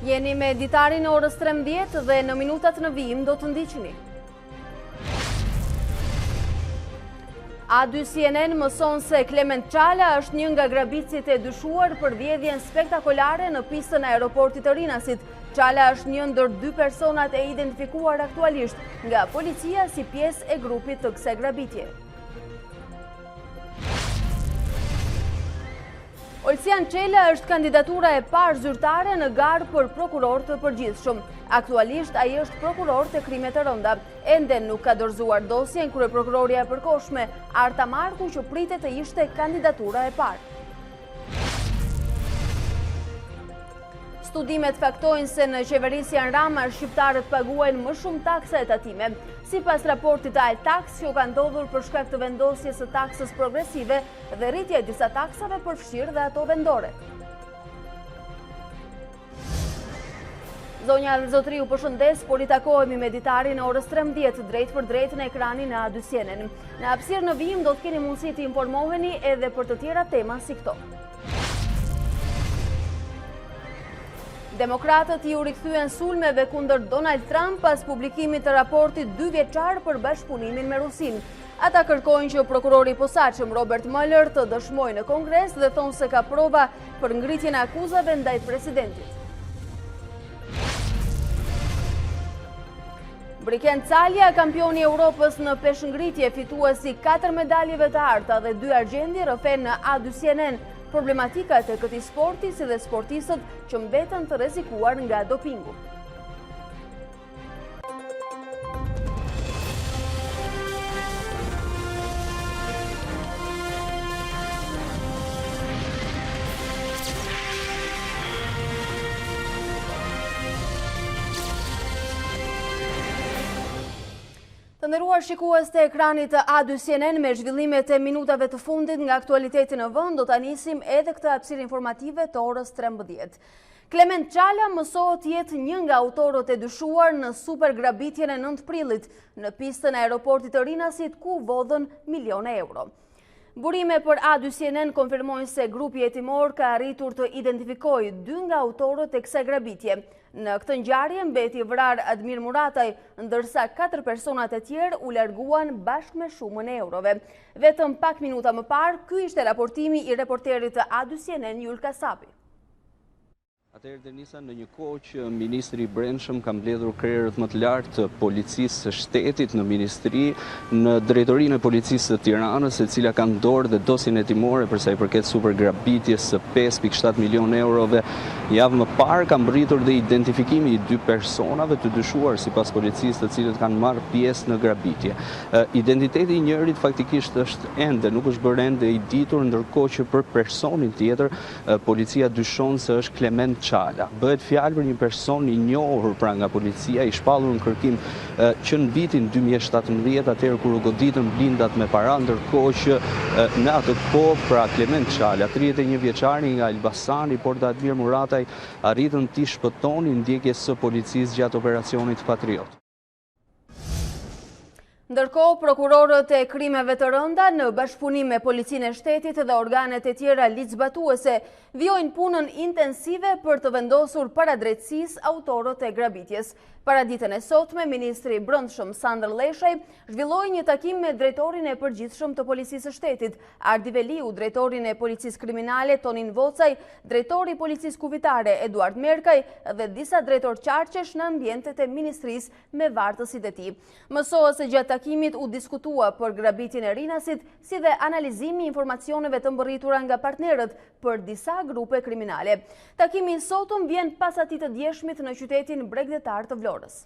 Jeni me Ditari në orës 13 dhe në minutat në vijim do të ndiqni. A2 CNN mëson se Klement Çala është një nga grabitësit e dyshuar për vjedhjen spektakolare në pistën e aeroportit të Rinasit. Çala është një ndër 2 personat e identifikuar aktualisht nga policia si pjesë e grupit të kësaj grabitje. Olsian Çela është kandidatura e parë zyrtare në garë për prokuror të përgjithshëm. Aktualisht ai është prokuror të krimet të rënda. Ende nuk ka dorëzuar dosjen kryeprokuroria e përkohshme Arta Marku, që pritet të ishte kandidatura e parë. Studimet faktojnë se në qeverisjen Rama shqiptarët paguajnë më shumë taksa e tatime. Sipas raportit të Altaks, kjo ka ndodhur për shkak të vendosjes së taksës progresive dhe rritje e disa taksave përfshirë dhe ato vendore. Zonja dhe zotri, u përshëndes, por I takohemi me Ditari në orës 13 drejt për drejt në ekranin e A2 CNN. Në hapësirë në vijim do të keni mundësi të informoheni edhe për të tjera tema si këto. Demokratët ju rikthyen sulmeve kundër Donald Trump pas publikimit të raportit 2 vjeçar për bashkëpunimin me Rusin. Ata kërkojnë që prokurori i posaçëm Robert Mueller të dëshmojë në Kongres dhe thonë se ka prova për ngritjen e akuzave ndaj presidentit. Briken Calja, kampioni i Europës në peshngritje, fituesi 4 medaljeve të arta dhe 2 argjendi, rrëfen në A2 CNN. Problematikat e këtij sporti si dhe sportistët që mbeten të rrezikuar nga dopingu. Të nderuar shikues të ekranit të A2 CNN, me zhvillimet e minutave të fundit nga aktualiteti në vend, do ta nisim edhe këtë hapësirë informative të orës 13. Klement Çala mësohet jetë një nga autorët e dyshuar në supergrabitjen e 9 prillit në pistën e aeroportit të Rinasit, ku vodhën miliona euro. Burime për A2 CNN konfirmojnë se grupi hetimor ka arritur të identifikojë 2 nga autorët e kësaj grabitje. Në këtë ngjarje mbeti vrar Admir Murataj, ndërsa 4 personat e tjerë u larguan bashkë me shumën e eurove. Vetëm pak minuta më parë, ky ishte raportimi I reporterit të A2 CNN Jul Kasapi. Atëherë Denisa, në një kohë që Ministri I Brendshëm ka mbledhur krerët më të lartë të policisë së shtetit në ministri, në drejtorinë e policisë së Tiranës, e cila ka në dorë dhe dosjen hetimore për sa I përket supergrabitjes së 5.7 milion eurove, javë më parë ka mbërritur dhe identifikimi I 2 personave të dyshuar sipas policisë, të cilët kanë marrë pjesë në grabitje. Identiteti I njërit faktikisht është ende, nuk është bërë ende I ditur, ndërkohë që për personin tjetër policia dyshon se është Klement Çala. Bëhet fjalë për një person I njohur pra nga policia, I shpallur në kërkim që në vitin 2017, atëherë kur u goditën blindat me para, ndërkohë që në atë kohë pra Klement Çala, 31 vjeçari nga Elbasani, por dhe Admir Murataj arritën t'i shpëtonin ndjekjes së policisë gjatë operacionit Patriot. Ndërkohë, prokurorët e krimeve të rënda në bashkëpunim me policinë e shtetit dhe organet e tjera ligjzbatuese vijojnë punën intensive për të vendosur paradrejtësisë autorët e grabitjes. Para ditën e sotme, Ministri I Brendshëm Sandër Leshaj zhvilloi një takim me drejtorin e përgjithshëm të policisë së shtetit, Ardi Veliu, drejtorin e policisë kriminale Tonin Vocaj, drejtori I policisë kuvitare Eduard Merkaj dhe disa drejtor qarqesh në ambientet e ministrisë me vartësit e tij. Mësohet se gjatë takimit u diskutua për grabitjen e Rinasit, si dhe analizimi I informacioneve të mbërritura nga partnerët për disa grupe kriminale. Takimi I sotëm vjen pas atij të djeshmit në qytetin bregdetar të Vlorës.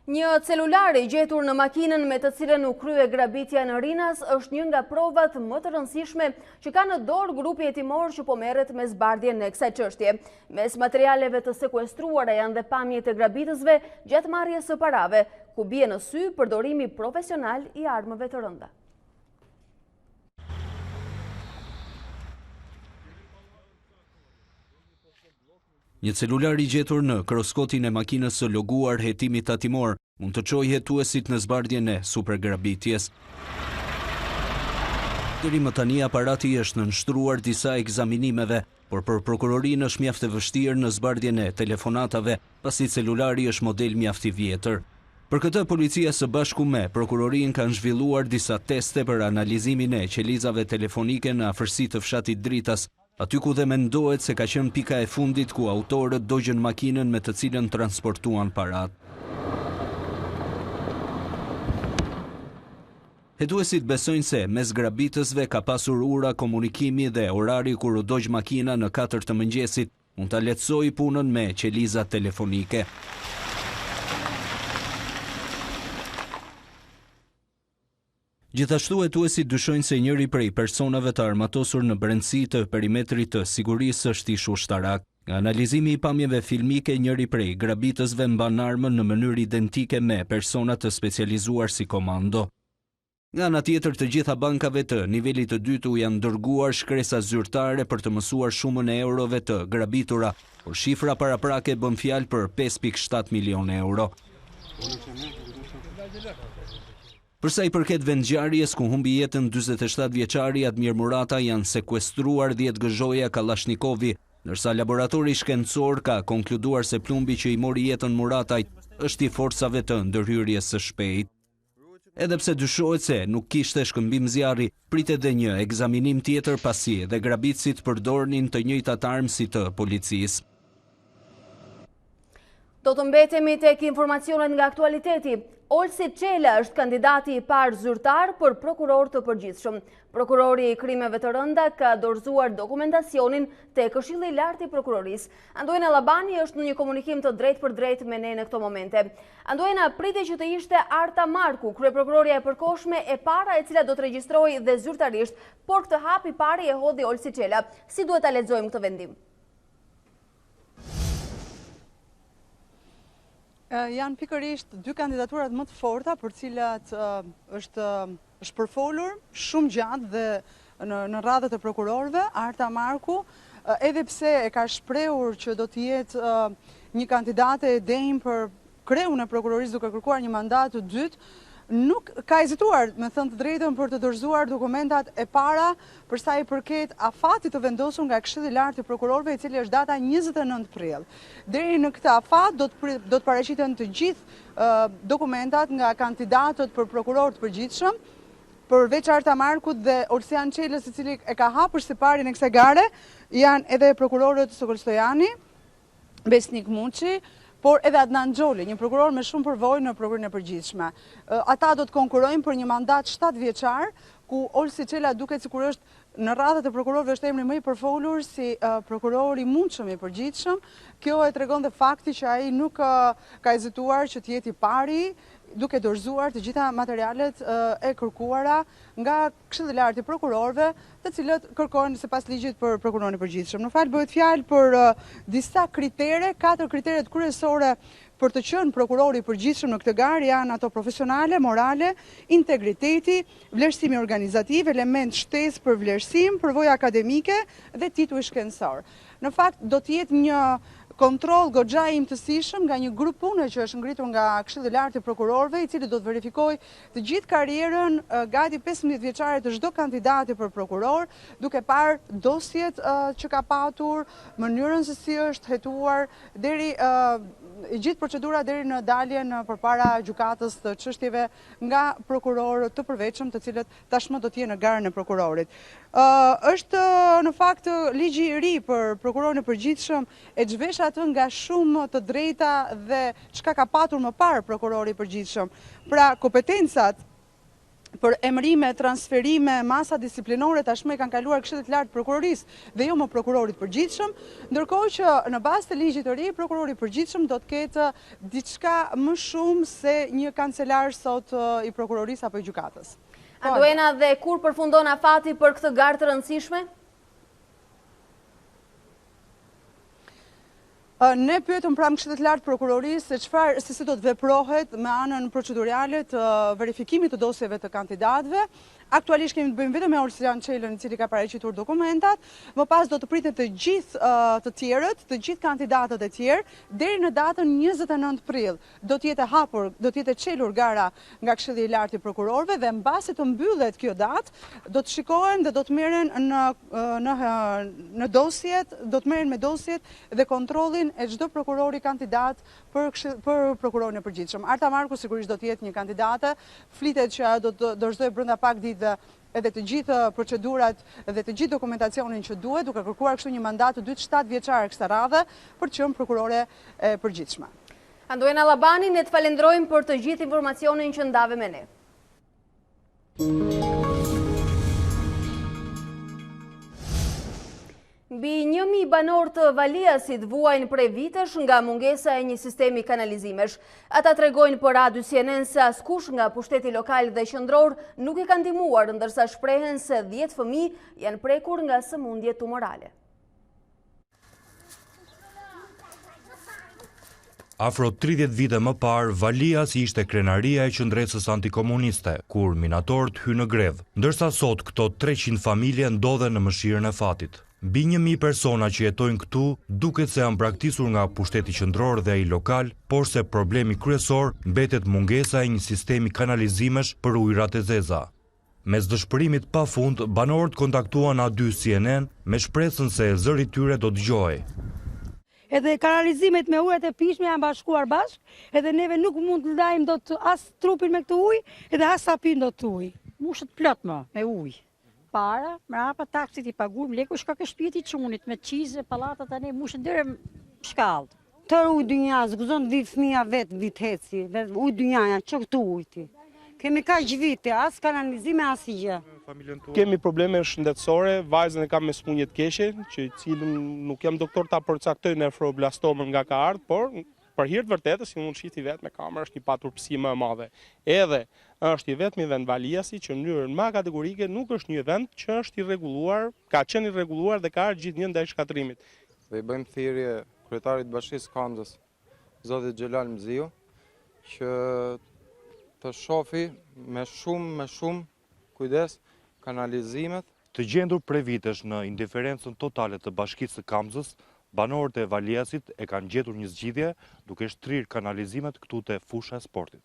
Një celular I gjetur në makinën me të cilën u krye grabitja në Rinas është një nga provat më të rëndësishme që ka në dorë grupi hetimor që po merret me zbardhjen në kësaj çështje. Mes materialeve të sekuestruara janë dhe pamjet e grabitësve gjatë marrjes së parave, ku bie në sy përdorimi profesional I armëve të rënda. Një celular i gjetur në kroskotin e makinës së loguar hetimit tatimor mund të çojë hetuesit në zbardhjen e supergrabitjes. Deri më tani aparati është nënshtruar disa ekzaminimeve, por për prokurorinë është mjaft e vështirë në zbardhjen e telefonatave, pasi celulari është model mjaft i vjetër. Për këtë, policia së bashku me prokurorinë kanë zhvilluar disa teste për analizimin e qelizave telefonike në afërsi të fshatit Dritas, aty ku dhe mendohet se ka qenë pika e fundit ku autorët dogjën makinën me të cilën transportuan parat. Hetuesit besojnë se mes grabitësve ka pasur ura komunikimi dhe orari kur u dogj makina në 4 të mëngjesit mund ta lehtësojë punën me qeliza telefonike. Gjithashtu hetuesit dyshojnë se njëri prej personave të armatosur në brendësi të perimetrit të sigurisë është ish ushtarak. Nga analizimi i pamjeve filmike, njëri prej grabitësve mban armën në mënyrë identike me persona të specializuar si komando. Nga ana tjetër, të gjitha bankave të nivelit të dytu janë dërguar shkresa zyrtare për të mësuar shumën e eurove të grabitura, por shifra paraprake bën fjalë për 5.7 milion euro. Përsa i përket vendngjarjes ku humbi jetën 47 vjeçari Admir Murata, janë sekuestruar 10 gëzhoja Kallashnikovi, ndërsa laboratori shkencor ka konkluduar se plumbi që i mori jetën Muratajt është i forcave të ndërhyrjes së shpejtë. Edhe pse dyshohet se nuk kishte shkëmbim zjarri, pritet dhe një ekzaminim tjetër pasi dhe grabitësit përdornin të njëjtat armë si të policisë. Do të mbetemi tek informacionet nga aktualiteti. Olsi Çela është kandidati i parë zyrtar për prokuror të përgjithshëm. Prokurori i krimeve të rënda ka dorëzuar dokumentacionin te Këshilli i Lartë i Prokurorisë. Andoena Labani është në një komunikim të drejtë për drejtë me ne në këto momente. Andoena pritej që të ishte Arta Marku, kryeprokuroria e përkohshme e para e cila do të regjistrohej dhe zyrtarisht, por këtë hap i pari e hodhi Olsi Çela. Si duhet ta lexojmë këtë vendim? Janë pikërisht 2 kandidaturat më të forta për cilat është përfolur shumë gjatë dhe në radhët e prokurorëve. Arta Marku, edhe pse e ka shprehur që do të jetë një kandidate e denjë për kreun e prokurorisë duke kërkuar një mandat të dytë, nuk ka hezituar, me thënë të drejtën, për të dorëzuar dokumentat e para për sa i përket afatit të vendosur nga Këshilli i Lartë i Prokurorëve, i cili është data 29 prill. Deri në këtë afat do të paraqiten të gjithë dokumentat nga kandidatët për prokuror të përgjithshëm, përveç Arta Markut dhe Olsian Çelës, i cili e ka hapur siparin e kësaj gare, janë edhe prokurorët Sokol Stojani, Besnik Muçi, por edhe Adnan Xholi, një prokuror me shumë përvojë në prokurorinë e përgjithshme. Ata do të konkurrojnë për një mandat 7 vjeçar, ku Olsi Çela duket sikur është në radhët e prokurorëve është emri më i përfolur si prokuror i mundshëm i përgjithshëm. Kjo e tregon dhe fakti që ai nuk ka hezituar që të jetë i pari, duke dorëzuar të gjitha materialet e kërkuara nga Këshilli i Lartë i Prokurorëve, të cilët kërkojnë sipas ligjit për prokurorin e përgjithshëm. Në fakt bëhet fjalë për disa kritere, 4 kriteret kryesore për të qenë prokurori i përgjithshëm në këtë garë janë ato profesionale, morale, integriteti, vlerësimi organizativ, element shtesë për vlerësim, përvojë akademike dhe titulli shkencor. Në fakt do të jetë një kontroll goxha i imtësishëm nga një grup pune që është ngritur nga Këshilli i Lartë i Prokurorëve, i cili do të verifikojë të gjithë karrierën gati 15 vjeçare të çdo kandidati për prokuror, duke parë dosjet që ka patur, mënyrën se si është hetuar deri gjithë procedura deri në daljen përpara gjykatës të çështjeve nga prokurorët të përveçëm, të cilët tashmë do të jenë në garën e prokurorit. Është në fakt ligji i ri për prokurorin e përgjithshëm e zhvesh atë nga shumë të drejta dhe çka ka patur më parë prokurori i përgjithshëm. Pra kompetencat për emrime, transferime, masa disiplinore tashmë i kanë kaluar Këshillit të Lartë Prokurorisë dhe jo më prokurorit përgjithshëm, ndërkohë që në bazë të ligjit të ri prokurori i përgjithshëm do të ketë diçka më shumë se një kancelar sot i prokurorisë apo i gjykatës. Andoena, dhe kur përfundon afati për këtë garë të rëndësishme? Ne pyetëm pra Këshillit të Lartë Prokurorisë se si do të veprohet me anën procedurale të verifikimit të dosjeve të kandidatëve. Aktualisht kemi të bëjmë vetëm me Olsian Çelën, i cili ka paraqitur dokumentat, më pas do të pritet të gjithë të tjerët, të gjithë kandidatët e tjerë deri në datën 29 prill. Do të jetë hapur, do të jetë çelur gara nga Këshilli i Lartë i Prokurorëve dhe mbasi të mbyllet kjo datë, do të shikohen dhe do të merren në dosjet, do të merren me dosjet dhe kontrollin e çdo prokurori kandidat për prokurorin e përgjithshëm. Arta Marku sigurisht do të jetë një kandidate, flitet që do të dorëzojë brenda pak ditë edhe të gjithë procedurat dhe të gjithë dokumentacionin që duhet, duke kërkuar kështu një mandat të 7 vjeçare kësaj radhe për të qenë prokurore e përgjithshme. Andoena Labani, ne të falenderojmë për të gjithë informacionin që ndave me ne. Mbi 1.000 banor të Valiasit vuajnë prej vitesh nga mungesa e një sistemi kanalizimesh. Ata tregojnë për Radio CNN se askush nga pushteti lokal dhe qendror nuk i ka ndihmuar, ndërsa shprehen se 10 fëmijë janë prekur nga sëmundje tumorale. Afro 30 vite më parë, Valias ishte krenaria e qendresës antikomuniste, kur minatorët hynë në grevë, ndërsa sot këto 300 familje ndodhen në mëshirën e fatit. Mbi 1.000 persona që jetojnë këtu duket se janë braktisur nga pushteti qendror dhe ai lokal, por se problemi kryesor mbetet mungesa e një sistemi kanalizimesh për ujërat e zeza. Mes dëshpërimit pafund, banorët kontaktuan A2 CNN me shpresën se zëri i tyre do dëgjohej. Edhe kanalizimet me ujët e pishme janë bashkuar bashk, edhe neve nuk mund të lajmë do të as trupin me këtë ujë, edhe as sapin do të ujë. Mushët plot me ujë. Para, mrapa taksit i pagur, mleku shka ke shpjeti qunit, me qizë, palatat tani, mushën dhere shkallë. Tërë ujë dynja, zguzon të vitë fëmija vetë viteci, ujë dynjaja, që këtu ujti. Kemi ka vite, as kanalizime, as i gjë. Kemi probleme shëndetësore, vajzën e kam me smundje të keqe, që cilën nuk jam doktor ta përcaktoj nefroblastomën nga ka ardhur, por për hir të vërtetës, si mund shihni vetë me kamerë, është një paturpësi më e madhe. Edhe është i vetmi vend Valiasi që në mënyrë më kategorike nuk është një vend që është i rregulluar, ka qenë i rregulluar dhe ka ardhur gjithnjë ndaj shkatrimit. Dhe i bëjmë thirrje kryetarit të Bashkisë Kandës, zotit Xhelal Mziu, që të shofi me shumë kujdes kanalizimet. Të gjendur prej vitesh në indiferencën totale të Bashkisë së Kamzës, banorët e Valiasit e kanë gjetur një zgjidhje duke shtrirë kanalizimet këtu te fusha e sportit.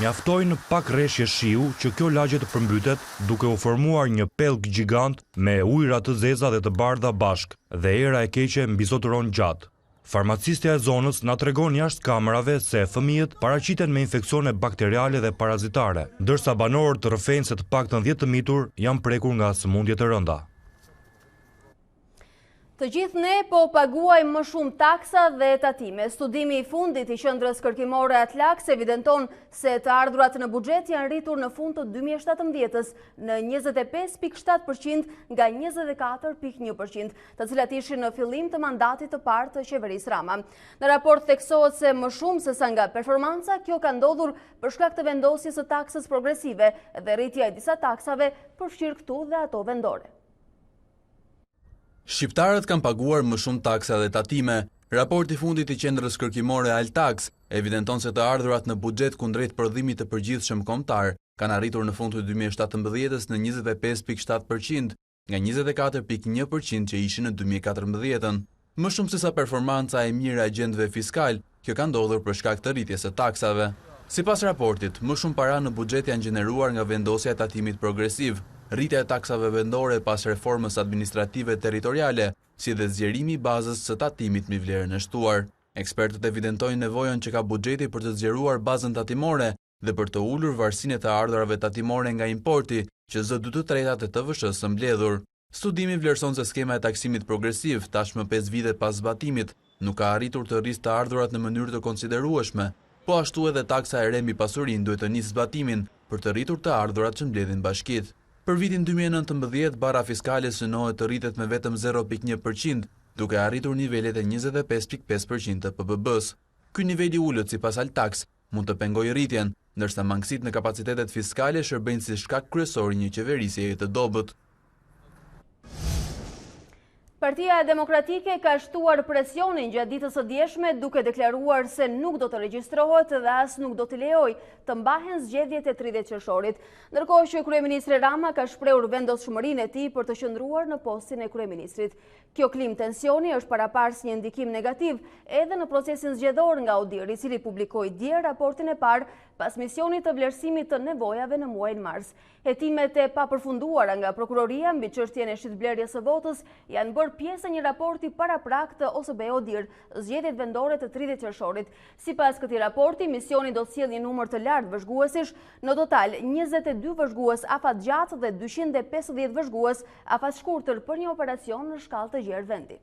Mjaftojnë pak rreshje shiu që kjo lagje të përmbytet duke u formuar një pellg gjigant me ujëra të zeza dhe të bardha bashk dhe era e keqe mbizotëron gjatë. Farmacistja e zonës na tregon jashtë kamerave se fëmijët paraqiten me infeksione bakteriale dhe parazitare, ndërsa banorët rrëfejnë se të paktën 10 të mitur janë prekur nga sëmundje të rënda. Të gjithë ne po paguajmë më shumë taksa dhe tatime. Studimi i fundit i Qendrës Kërkimore Atlaks evidenton se të ardhurat në buxhet janë rritur në fund të 2017-s në 25.7% nga 24.1%, të cilat ishin në fillim të mandatit të parë të qeverisë Rama. Në raport theksohet se më shumë se sa nga performanca, kjo ka ndodhur për shkak të vendosjes së taksës progresive dhe rritja e disa taksave, përfshirë këtu dhe ato vendore. Shqiptarët kanë paguar më shumë taksa dhe tatime. Raporti fundit i Qendrës Kërkimore Altaks evidenton se të ardhurat në buxhet kundrejt prodhimit të përgjithshëm kombëtar kanë arritur në fund të 2017-s në 25.7% nga 24.1% që ishin në 2014-ën. Më shumë se sa performanca e mirë e agjentëve fiskal, kjo ka ndodhur për shkak të rritjes së taksave. Sipas raportit, më shumë para në buxhet janë gjeneruar nga vendosja e tatimit progresiv, rritja e taksave vendore pas reformës administrative territoriale, si dhe zgjerimi i bazës së tatimit mbi vlerën e shtuar. Ekspertët evidentojnë nevojën që ka buxheti për të zgjeruar bazën tatimore dhe për të ulur varësinë e të ardhurave tatimore nga importi, që zë 2/3 e TVSH-së mbledhur. Studimi vlerëson se skema e taksimit progresiv, tashmë 5 vite pas zbatimit, nuk ka arritur të rrisë të ardhurat në mënyrë të konsiderueshme, po ashtu edhe taksa e re mbi pasurinë duhet të nisë zbatimin për të rritur të ardhurat që mbledhin bashkitë. Për vitin 2019, bara fiskale synohet të rritet me vetëm 0.1%, duke arritur nivelet e 25.5% të PBB-s. Ky nivel i ulët sipas Altaks mund të pengojë rritjen, ndërsa mangësitë në kapacitetet fiskale shërbejnë si shkak kryesor i një qeverisjeje të dobët. Partia Demokratike ka shtuar presionin gjatë ditës së djeshme duke deklaruar se nuk do të regjistrohet dhe as nuk do të lejoj të mbahen zgjedhjet e 30 qershorit. Ndërkohë që kryeministri Rama ka shprehur vendosshmërinë e tij për të qëndruar në postin e kryeministrit. Kjo klim tensioni është parapars një ndikim negativ edhe në procesin zgjedhor nga Odiri, i cili publikoi dje raportin e parë pas misionit të vlerësimit të nevojave në muajin mars. Hetimet e papërfunduara nga prokuroria mbi çështjen e shitblerjes së votës janë bërë pjesë e një raporti paraprak të OSBE Odir, zgjedhjet vendore të 30 qershorit. Sipas këtij raporti, misioni do të sjellë një numër të lartë vëzhguesish, në total 22 vëzhgues afatgjatë dhe 250 vëzhgues afatshkurtër për një operacion në shkallë të gjerë vendi.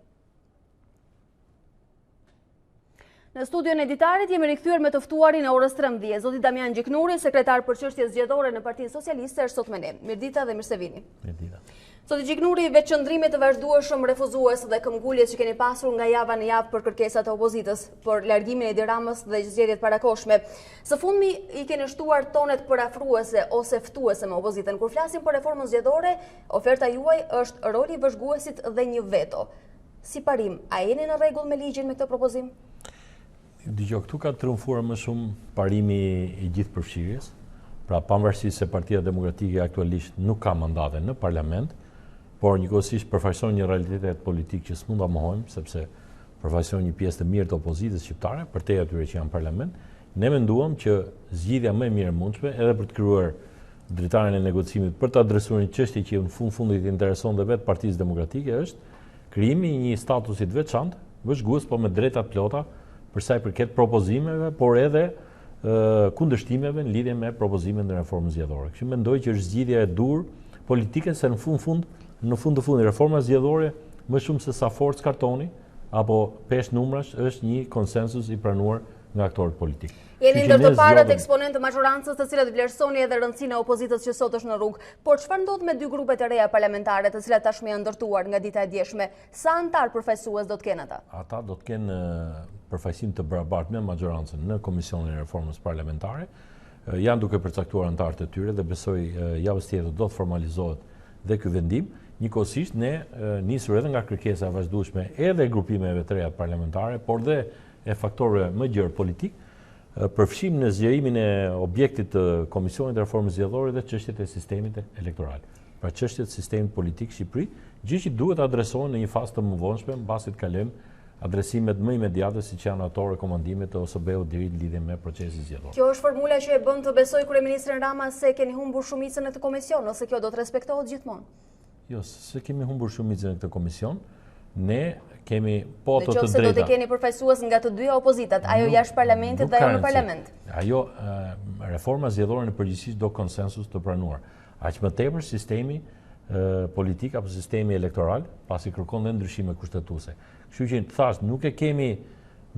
Në studion e Ditarit jemi rikthyer me të ftuarin e orës 13. Zoti Damian Gjiknuri, sekretar për çështje zgjedhore në Partinë Socialiste, është sot me ne. Mirëdita dhe mirësevini. Mirëdita. Zoti Gjiknuri, veçëndrimet të vazhdueshëm refuzues dhe këmbguljes që keni pasur nga java në javë për kërkesat e opozitës për largimin e Edi Ramës dhe zgjedhjet parakohshme. Së fundmi i keni shtuar tonet përafruese ose ftuese me opozitën. Kur flasim për reformën zgjedhore, oferta juaj është roli i vëzhguesit dhe një veto. Si parim, a jeni në rregull me ligjin me këtë propozim? Dgjoj, këtu ka triumfuar më shumë parimi i gjithë përfshirjes. Pra pavarësisht se Partia Demokratike aktualisht nuk ka mandate në parlament, por njëkohësisht përfaqëson një realitet politik që s'mund ta mohojmë, sepse përfaqëson një pjesë të mirë të opozitës shqiptare, përtej atyre që janë në parlament. Ne menduam që zgjidhja më e mirë e mundshme edhe për të krijuar dritarin e negocimit për të adresuar një çështje që në fundit intereson dhe vetë Partisë Demokratike është krijimi i një statusi të veçantë, vëzhgues, po me drejta të plota për sa i përket propozimeve, por edhe kundërshtimeve në lidhje me propozimet e reformës zgjedhore. Kështu mendoj që është zgjidhja e dur politike, se në fund të fundit reforma zgjedhore më shumë se sa forcë kartoni apo peshë numrash është një konsensus i pranuar nga aktorët politikë. Jeni ndër të parët eksponent të majorancës, të cilat vlerësoni edhe rëndësinë e opozitës që sot është në rrugë. Por çfarë ndodh me dy grupet e reja parlamentare, të cilat tashmë janë ndërtuar nga dita e djeshme? Sa antar përfaqësues do të kenë ata? Ata do të kenë përfaqësim të barabartë me majorancën në Komisionin e Reformës Parlamentare. Janë duke përcaktuar antarët e tyre dhe besoj javës tjetër do të formalizohet dhe ky vendim. Njëkohësisht ne nisur edhe nga kërkesa e vazhdueshme edhe e grupimeve të reja parlamentare, por dhe e faktorëve më gjerë politik, përfshim në zgjerimin e objektit të Komisionit të Reformës Zgjedhore dhe çështjet e sistemit elektoral. Pra çështjet e sistemit politik Shqipëri, gjë që duhet adresohen në një fazë të mëvonshme mbasi të kalojmë adresimet më imediate siç janë ato rekomandimet të OSBE-ut deri në lidhje me procesin zgjedhor. Kjo është formula që e bën të besoj kryeministrin Rama se keni humbur shumicën në këtë komision, ose kjo do të respektohet gjithmonë? Jo, se kemi humbur shumicën në këtë komision. Ne kemi po të drejta. Nëse do të keni përfaqësues nga të dyja opozitat, ajo jashtë parlamentit dhe ajo në parlament. Ajo reforma zgjedhore në përgjithësi do konsensus të pranuar. Aq më tepër sistemi politik apo sistemi elektoral, pasi kërkon dhe ndryshime kushtetuese. Kështu që thash, nuk e kemi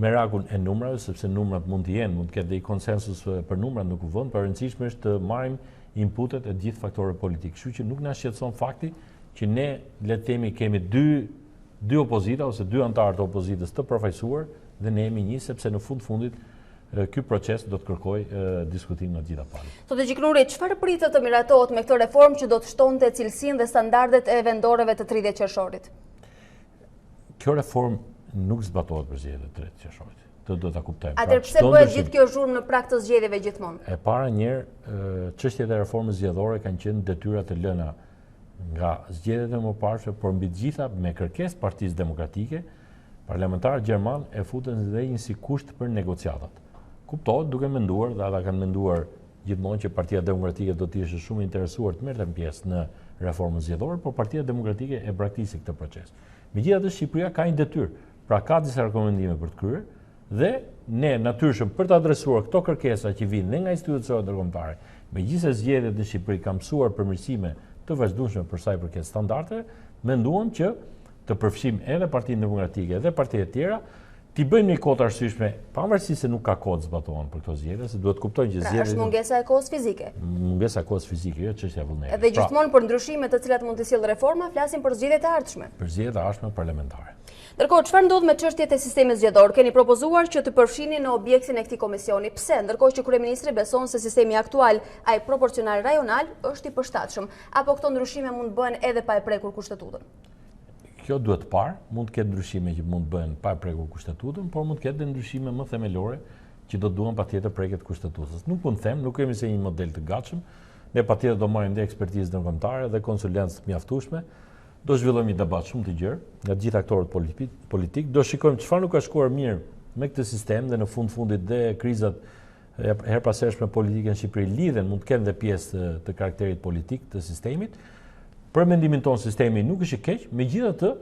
merakun e numrave, sepse numrat mund të jenë, mund të ketë dhe i konsensus për numrat nuk u vën, por e rëndësishme është të marrim inputet e gjithë faktorëve politik. Kështu që nuk na shqetëson fakti që ne le të themi kemi dy opozita ose dy antarë të opozitës të përfaqësuar dhe ne jemi një, sepse në fundit ky proces do të kërkojë diskutim në të gjitha palët. Zotë Gjiknuri, çfarë pritet të miratohet me këtë reformë që do të shtonte cilësinë dhe standardet e vendoreve të 30 qershorit? Kjo reformë nuk zbatohet për zgjedhjet e 30 qershorit. Të do ta kuptojmë. Atëherë pse bëhet gjithë kjo zhurmë në prag të zgjedhjeve gjithmonë? E para njëherë, çështjet e reformës zgjedhore kanë qenë detyra të lëna nga zgjedhjet e mëparshme, por mbi të gjitha me kërkesë Partisë Demokratike, parlamentarët gjerman e futën dhe një si kusht për negociatat. Kuptohet duke menduar, dhe ata kanë menduar gjithmonë që Partia Demokratike do të ishte shumë interesuar të merrte pjesë në reformën zgjedhore, por Partia Demokratike e braktisi këtë proces. Megjithatë, Shqipëria ka një detyrë, pra ka disa rekomandime për të kryer dhe ne natyrshëm për të adresuar këto kërkesa që vijnë dhe nga institucionet ndërkombëtare, megjithëse zgjedhjet në Shqipëri kanë mësuar përmirësime të vazhdueshme për sa i përket standardeve, menduam që të përfshim edhe Partinë Demokratike dhe partitë e tjera, t'i bëjmë një kohë të arsyeshme, pavarësisht se nuk ka kohë të zbatohen për këto zgjedhje, se duhet kuptojnë që zgjedhjet. Pra është mungesa e kohës fizike. Mungesa e kohës fizike, jo çështja e vullnetit. Edhe gjithmonë për ndryshimet të cilat mund të sjellë reforma, flasim për zgjedhjet e ardhshme. Për zgjedhjet e ardhshme parlamentare. Ndërkohë, çfarë ndodh me çështjet e sistemit zgjedhor? Keni propozuar që të përfshini në objektin e këtij komisioni. Pse? Ndërkohë që kryeministri beson se sistemi aktual, ai proporcional rajonal, është i përshtatshëm, apo këto ndryshime mund bëhen edhe pa e prekur kushtetutën? Kjo duhet parë, mund të ketë ndryshime që mund të bëhen pa prekur kushtetutën, por mund të ketë dhe ndryshime më themelore që do të duan patjetër preket kushtetutës. Nuk mund të them, nuk kemi se një model të gatshëm, ne patjetër do marrim dhe ekspertizë ndërkombëtare dhe konsulencë të mjaftueshme. Do zhvillojmë një debat shumë të gjerë nga të gjithë aktorët politik, do shikojmë çfarë nuk ka shkuar mirë me këtë sistem dhe në fundit dhe krizat her pas hershme politike në Shqipëri lidhen, mund të kenë dhe pjesë të karakterit politik të sistemit. Për mendimin tonë sistemi nuk është i keq, megjithatë,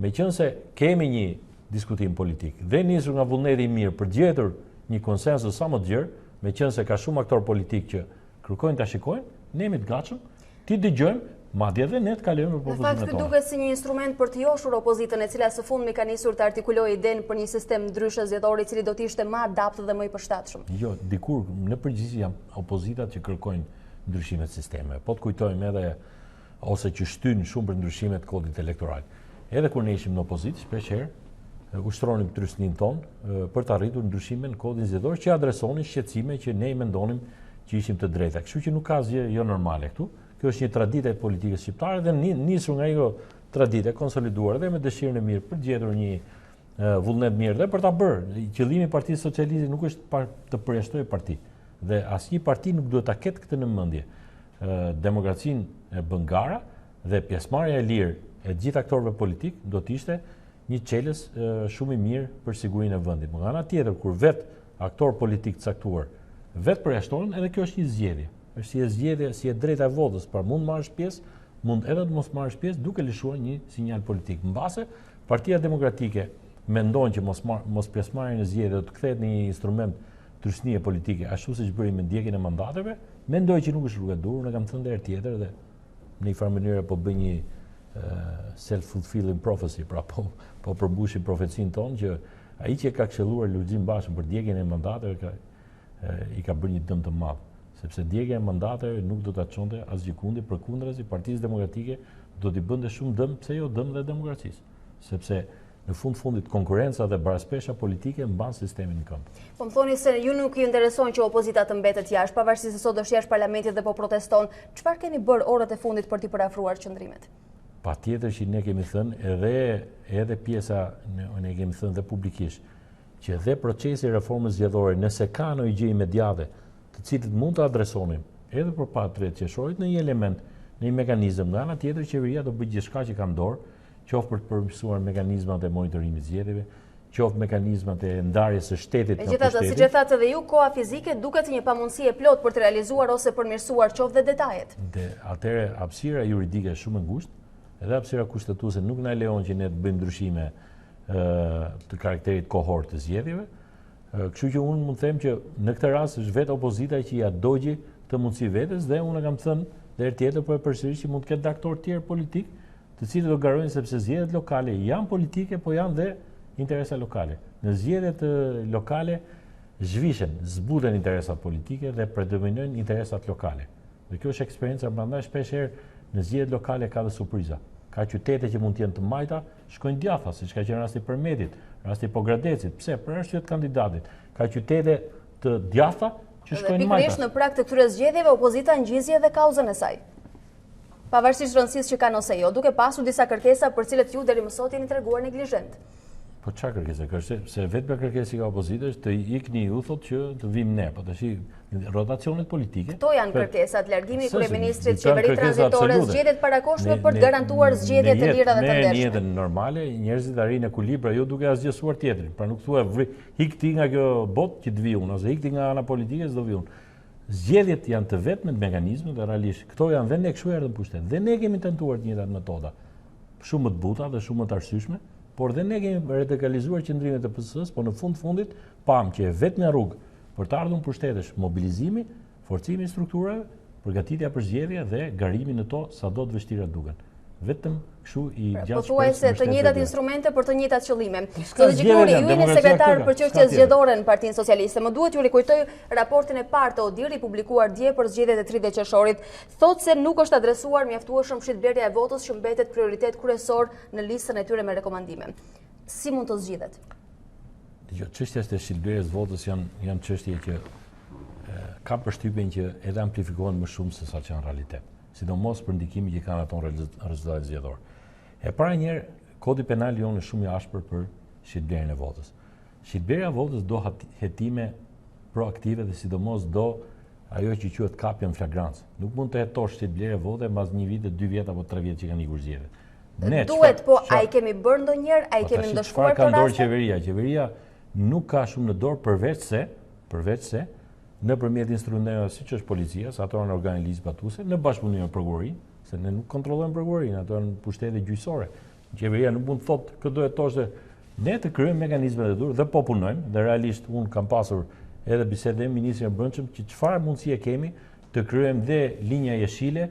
meqense kemi një diskutim politik dhe nisur nga vullneti i mirë për gjetur një konsensus sa më të gjerë, meqense ka shumë aktor politik që kërkojnë ta shikojnë, ne jemi të gatshëm, ti dëgjojmë, madje edhe ne të kalojmë në propozimin tonë. Në fakt duket si një instrument për të joshur opozitën, e cila së fundmi ka nisur të artikulojë idenë për një sistem ndryshe zgjedhor i cili do të ishte më adaptë dhe më i përshtatshëm. Jo, dikur në përgjithësi janë opozitat që kërkojnë ndryshime të sistemeve. Po të kujtojmë edhe ose që shtynë shumë për ndryshimet të kodit elektoral. Edhe kur ne ishim në opozitë, shpeshherë ushtronim trysnin tonë për të arritur ndryshime në kodin zgjedhor që adresonin shqetësime që ne i mendonim që ishim të drejta. Kështu që nuk ka asgjë jo normale këtu. Kjo është një traditë e politikës shqiptare dhe nisur nga ajo traditë konsoliduar dhe me dëshirën e mirë për të gjetur një vullnet mirë dhe për ta bërë. Qëllimi i Partisë Socialiste nuk është të përjashtojë parti dhe asnjë parti nuk duhet ta ketë këtë në mendje. Demokracinë e bën gara dhe pjesëmarrja e lirë e gjithë aktorëve politik do të ishte një çelës shumë i mirë për sigurinë e vendit. Nga ana tjetër, kur vetë aktor politik caktuar vetë përjashtohen, edhe kjo është një zgjedhje. Është si e zgjedhje, si e drejta e votës, pra mund marrësh pjesë, mund edhe të mos marrësh pjesë duke lëshuar një sinjal politik. Mbase Partia Demokratike mendon që mos pjesëmarrja në zgjedhje do të kthehet në një instrument trysnie politike, ashtu siç bëri me ndjekjen e mandateve, mendoj që nuk është rruga e durë, ne kam thënë edhe tjetër dhe në një farë mënyrë po bëj një self-fulfilling prophecy, pra po përmbushim profecinë tonë që ai që ka këshilluar Lulzim Bashën për ndjekjen e mandateve i ka bërë një dëm të madh, sepse ndjekja e mandateve nuk do ta çonte asgjë kundi, përkundrazi Partisë Demokratike do t'i bënte shumë dëm, pse jo dëm dhe demokracisë, sepse në fundit konkurenca dhe baraspesha politike mban sistemin në këmbë. Po më thoni se ju nuk ju intereson që opozita të mbetet jashtë, pavarësisht se sot është jashtë parlamentit dhe po proteston. Çfarë keni bërë orët e fundit për t'i parafruar qëndrimet? Patjetër që ne kemi thënë edhe pjesa, ne kemi thënë dhe publikisht, që dhe procesi i reformës zgjedhore, nëse ka në gjë imediate, të cilët mund të adresonim edhe për patrit qershorit në një element, në një mekanizëm, nga ana tjetër qeveria do bëjë gjithçka që ka në dorë, qoftë për të përmirësuar mekanizmat e monitorimit të zgjedhjeve, qoftë mekanizmat e ndarjes së shtetit nga pushteti. Megjithatë, siç e thatë edhe ju, koha fizike duket një pamundësi e plot për të realizuar ose përmirësuar qoftë dhe detajet. Dhe atëherë hapësira juridike është shumë e ngushtë, edhe hapësira kushtetuese nuk na lejon që ne të bëjmë ndryshime të karakterit kohor të zgjedhjeve. Kështu që unë mund të them që në këtë rast është vetë opozita që ja dogji të mundësi vetes dhe unë kam thënë dhe herë tjetër po e përsëris që mund të ketë aktorë tjerë politik, të cilët do garojnë sepse zgjedhjet lokale janë politike, po janë dhe interesa lokale. Në zgjedhjet lokale zhvishen, zbuten interesat politike dhe predominojnë interesat lokale. Dhe kjo është eksperjenca prandaj shpeshherë në zgjedhjet lokale ka dhe surpriza. Ka qytete që mund të jenë të majta, shkojnë djatha, siç ka qenë rasti Përmetit, rasti Pogradecit. Pse? Për arsye të kandidatit. Ka qytete të djatha që shkojnë majta. Pikërisht në prag të këtyre zgjedhjeve opozita ngjizje dhe kauzën e saj. Pavarësisht rëndësisë që kanë ose jo, duke pasur disa kërkesa për cilët ju deri më sot jeni treguar neglizhent. Po çfarë kërkesa ka? Se vetëm kërkesa ka opozita është të ikni ju thotë që të vim ne, po tash rotacionet politike. Këto janë kërkesat, largimi i kryeministrit, qeveri tranzitore, zgjedhjet parakohshme për të garantuar zgjedhje të lira dhe të ndershme. Në jetën normale, njerëzit arrin ekuilibra jo duke asgjësuar tjetrin. Pra nuk thua hik ti nga kjo botë që të vi unë, ose hik ti nga ana politike s'do vi unë. Zgjedhjet janë të vetmet mekanizme dhe realisht këto janë dhe ne kështu erdhëm pushtet. Dhe ne kemi tentuar të njëjtat metoda, shumë më të buta dhe shumë më të arsyeshme, por dhe ne kemi radikalizuar qëndrimet e PS-s, por në fundit pam që vetmja rrugë për të ardhur pushtetesh mobilizimi, forcimi i strukturave, përgatitja për zgjedhje dhe garimi në to sado të vështira duken. Vetëm kështu i gjatë. Pothuajse të njëjtat instrumente për të njëjtat qëllime. Zotë Ditari, ju jeni sekretar për çështje zgjedhore në Partinë Socialiste. Më duhet ju rikujtoj raportin e parë të Odiri publikuar dje për zgjedhjet e 30 qershorit. Thotë se nuk është adresuar mjaftueshëm shitblerja e votës që mbetet prioritet kryesor në listën e tyre me rekomandime. Si mund të zgjidhet? Çështja e shitblerjes votës janë çështje që ka përshtypjen që edhe amplifikohen më shumë se sa që janë realitet. Sidomos për ndikimin që kanë ato rezultate zgjedhore. E para njerë, Kodi penal jonë është shumë i ashpër për shitblerjen e votës. Shitblerja e votës do hetime proaktive dhe sidomos do ajo që quhet kapje në flagrancë. Nuk mund të hetosh shitblerje vote mbas 1 vit, 2 vjet apo 3 vjet që kanë ikur zgjedhjet. Duhet, po a i kemi bërë ndonjëherë, a i kemi ndëshkuar të raste? Çfarë ka në dorë qeveria? Qeveria nuk ka shumë në dorë përveç se nëpërmjet instrumenteve siç është policia, sa ato janë organe ligjzbatuese, në bashkëpunim me prokurorinë, se ne nuk kontrollojmë prokurorinë, ato janë pushtete gjyqësore. Qeveria nuk mund të thotë këtë do hetosh se ne të krijojmë mekanizmet e duhur dhe po punojmë, dhe realisht unë kam pasur edhe bisedë me ministrin e Brendshëm që çfarë mundësie kemi të krijojmë dhe linja jeshile,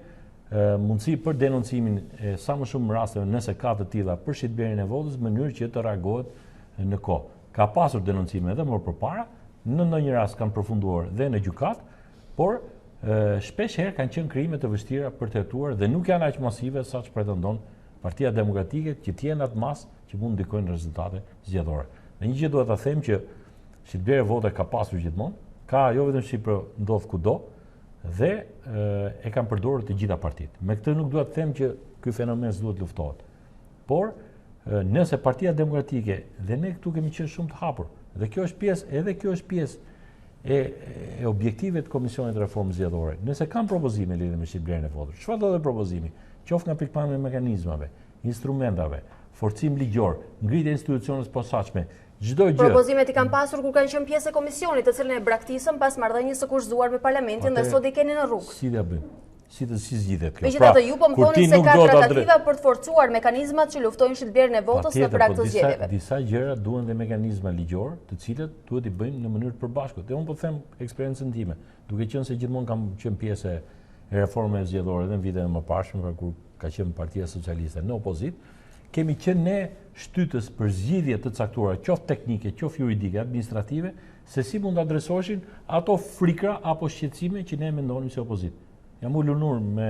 mundësi për denoncimin e sa më shumë rasteve nëse ka të tilla për shitblerjen e votës, në mënyrë që të reagohet në kohë. Ka pasur denoncime edhe më përpara, në ndonjë rast kanë përfunduar dhe në gjykat, por shpesh herë kanë qenë krime të vështira për të hetuar dhe nuk janë aq masive sa që pretendon Partia Demokratike që të jenë atë masë që mund ndikojnë rezultate zgjedhore. Dhe një gjë duhet ta them që shitblerja e votës ka pasur gjithmonë, ka jo vetëm në Shqipëri, ndodh kudo dhe e kanë përdorur të gjitha partitë. Me këtë nuk duhet të them që ky fenomen s'duhet luftohet. Por nëse Partia Demokratike dhe ne këtu kemi qenë shumë të hapur, dhe kjo është pjesë e objektive të Komisionit të Reformës Zgjedhore. Nëse kanë propozime lidhur me shitblerjen e votës, çfarë do të propozimi? Qoftë nga pikpamja e mekanizmave, instrumentave, forcim ligjor, ngritje e institucioneve posaçme, çdo gjë. Propozimet i kanë pasur kur kanë qenë pjesë e komisionit, të cilën e braktisëm pas marrëdhënies së kushzuar me Parlamentin dhe sot i keni në rrugë. Si ta bëjmë? Si zgjidhet kjo? Megjithatë ju po më thoni se ka tratativa për të forcuar mekanizmat që luftojnë shitblerjen e votës në prag të zgjedhjeve. Disa gjëra duhen dhe mekanizma ligjor, të cilët duhet i bëjmë në mënyrë të përbashkët. Dhe unë po them eksperiencën time, duke qenë se gjithmonë kam qenë pjesë e reformave zgjedhore dhe në vitet e mëparshme kur ka qenë Partia Socialiste në opozitë, kemi qenë ne shtytës për zgjidhje të caktuara, qoftë teknike, qoftë juridike, administrative, se si mund të adresoheshin ato frikra apo shqetësime që ne mendonim si opozitë. Jam ulur me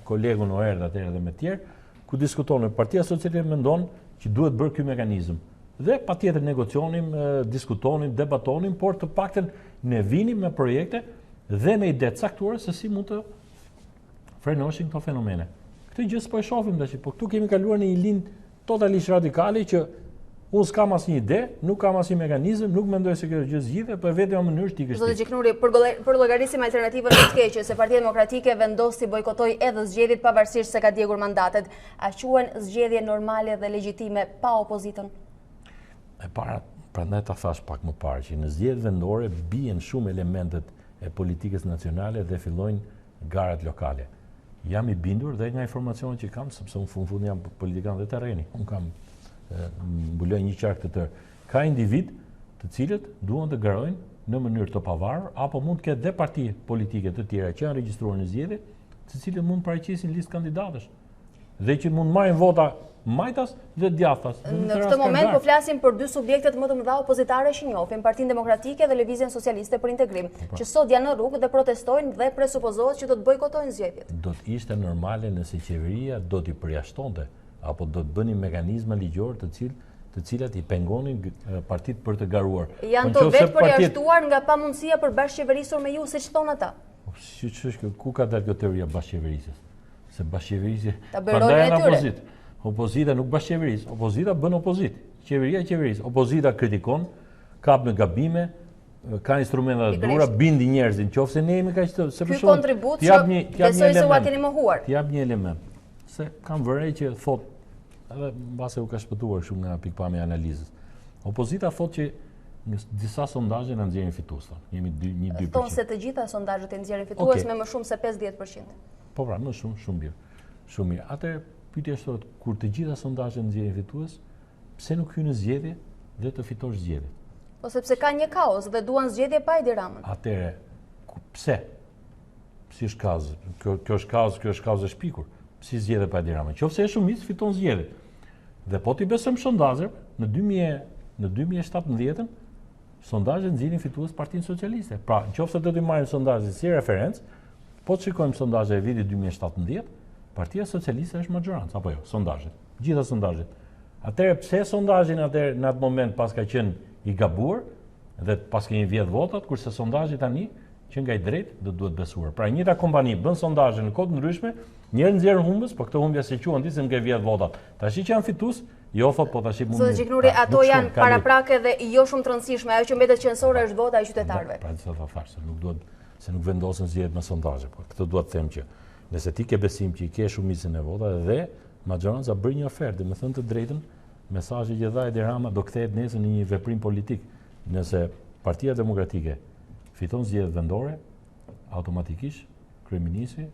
kolegun Oerd atëherë dhe me tjerë, ku diskutonim, Partia Socialiste mendon që duhet bërë ky mekanizëm. Dhe patjetër negocionim, diskutonim, debatonim, por të paktën ne vinim me projekte dhe me ide të caktuara se si mund të frenoshin këto fenomene. Këtë gjë s'po e shohim tash, po këtu kemi kaluar në një linjë totalisht radikale që unë s'kam asnjë ide, nuk kam asnjë mekanizëm, nuk mendoj se kjo gjë zgjidhet, por vetëm në mënyrë stikësh. Zotë Gjiknuri, për llogarisim alternativën më të keqe se Partia Demokratike vendos të bojkotojë edhe zgjedhjet pavarësisht se ka djegur mandatet, a quhen zgjedhje normale dhe legjitime pa opozitën? E para, prandaj ta thash pak më parë që në zgjedhjet vendore bien shumë elementet e politikës nacionale dhe fillojnë garat lokale. Jam i bindur dhe nga informacionet që kam, sepse unë fund jam politikan dhe terreni. Unë kam mbuloj një qark të tërë. Ka individ të cilët duan të garojnë në mënyrë të pavarur, apo mund të ketë dhe parti politike të tjera që janë regjistruar në zgjedhje, të cilët mund paraqesin listë kandidatësh dhe që mund marrin vota majtas dhe djathtas. Në këtë moment po flasim për dy subjektet më të mëdha opozitare që njohim, Partinë Demokratike dhe Lëvizjen Socialiste për Integrim, që sot janë në rrugë dhe protestojnë dhe presupozohet që do të bojkotojnë zgjedhjet. Do të ishte normale nëse qeveria do t'i përjashtonte apo do të bënin mekanizma ligjor të cilat i pengonin partitë për të garuar. Janë të vetë përjashtuar nga pamundësia për bashkëqeverisur me ju, siç thonë ata. Ku ka dalë kjo teoria bashkëqeverisjes? Se bashkëqeverisja prandaj janë opozitë. Opozita nuk bashkëqeveris, opozita bën opozitë. Qeveria qeveris. Opozita kritikon, kap me gabime, ka instrumenta të dhura, bindi njerëzin, qofse ne jemi kaq të. Ky kontribut që besoj se u keni mohuar. T'jap një element. Se kam vërej që thot, edhe mbase u ka shpëtuar shumë nga pikpamja e analizës. Opozita thot që në disa sondazhe na nxjerrin fitues. Jemi 1-2%. Thonë se të gjitha sondazhet e nxjerrin fitues me më shumë se 50%. Po pra, më shumë, shumë mirë. Shumë mirë. Atë pyetja është, kur të gjitha sondazhet nxjerrin fitues, pse nuk hyn në zgjedhje dhe të fitosh zgjedhjet? Po sepse ka një kaos dhe duan zgjedhje pa Edi Ramën. Atëre, pse? Si është kaos? Kjo është kaos e shpikur. Si zgjedhje pa Edi Ramën. Qofse e shumicë fiton zgjedhjet. Dhe po t'i besojmë sondazheve, në 2017 sondazhet nxjerrin fitues Partinë Socialiste. Pra, nëse do t'i marrim sondazhet si referencë, po të shikojmë sondazhet e vitit 2017, Partia Socialiste është maxhorancë, apo jo, sondazhet. Gjitha sondazhet. Atëherë pse sondazhin atëherë në atë moment pas ka qenë i gabuar dhe pas ka një vjet votat, kurse sondazhi tani që nga i drejt do duhet besuar. Pra njëta kompani bën sondazhe në kohë të ndryshme, njerë nxjerrin humbës, po këtë humbja se quhen se nga i vjet votat. Tash që janë fitues, Jo thot, po tash mund. Zoti Gjiknuri, ato janë paraprake dhe jo shumë të rëndësishme. Ajo që mbetet qendrore është vota e qytetarëve. Pra sa ta thash, se nuk vendosen zgjedhjet me sondazhe, po këtë dua të them që nëse ti ke besim që i ke shumicën e votave dhe majoranca bëri një ofertë, me thënë të drejtën, mesazhi që dha Edi Rama do kthehet nesër në një veprim politik. Nëse Partia Demokratike fiton zgjedhjet vendore, automatikisht kryeministri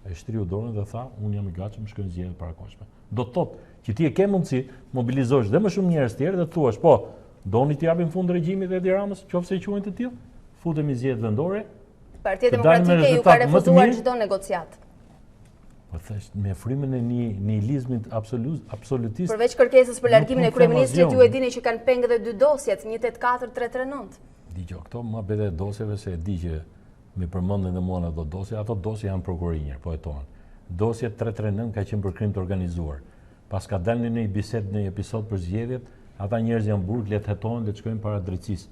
e shtriu dorën dhe tha, unë jam i gatshëm shkojnë zgjedhjet parakohshme. Do të thotë që ti e ke mundësi mobilizosh dhe më shumë njerëz tjerë dhe të thuash, po, doni të japim fund regjimit e Edi Ramës, qofse i quajnë të tillë, futemi zgjedhjet vendore. Partia Demokratike ju ka refuzuar çdo negociat. Po thash me frymën e nihilizmit absolutist. Përveç kërkesës për largimin e kryeministrit, ju e dini që kanë pengë dhe 2 dosjet, 184 339. Dgjoj, këto më bëhet dosjeve se e di që mi përmendën dhe mua në ato dosje, ato dosje janë prokurinjer, po hetohen. Dosje 339 ka qenë për krim të organizuar. Pas ka dalë në një bisedë në një episod për zgjedhjet, ata njerëz janë burg, le të hetohen dhe të shkojnë para drejtësisë.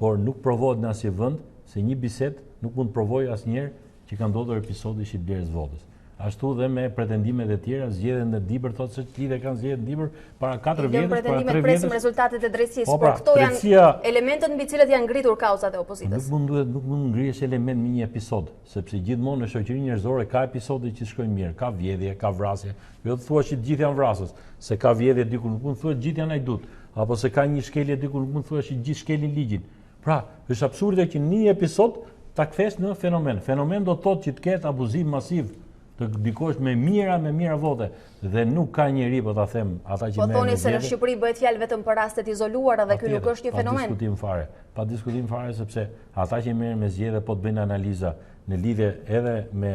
Por nuk provohet në asnjë vend se një bisedë nuk mund të provojë asnjëherë që ka ndodhur episodi i shitblerjes votës. Ashtu dhe me pretendimet e tjera, zgjedhjen në Dibër thotë se lidhje kanë zgjedhjen në Dibër para 4 vjetësh, para 3 vjetësh. Presim rezultatet e drejtësisë, por këto janë elementët mbi cilët janë ngritur kauzat e opozitës. Nuk mund ngrihesh element me një episod, sepse gjithmonë në shoqërinë njerëzore ka episode që shkojnë mirë, ka vjedhje, ka vrasje. Jo të thuash që të gjithë janë vrasës, se ka vjedhje diku nuk mund të thuash gjithë janë ajdut, apo se ka një shkelje diku nuk mund të thuash që gjithë shkelin ligjin. Pra, është absurde që një episod ta kthesh në fenomen. Fenomen do të thotë që të ketë abuzim masiv të dikosh me mira vote dhe nuk ka njeri, po ta them, ata që merren. Po thoni se në Shqipëri bëhet fjalë vetëm për rastet izoluara dhe ky nuk është një fenomen. Pa diskutim fare sepse ata që merren me zgjedhje po të bëjnë analiza në lidhje edhe me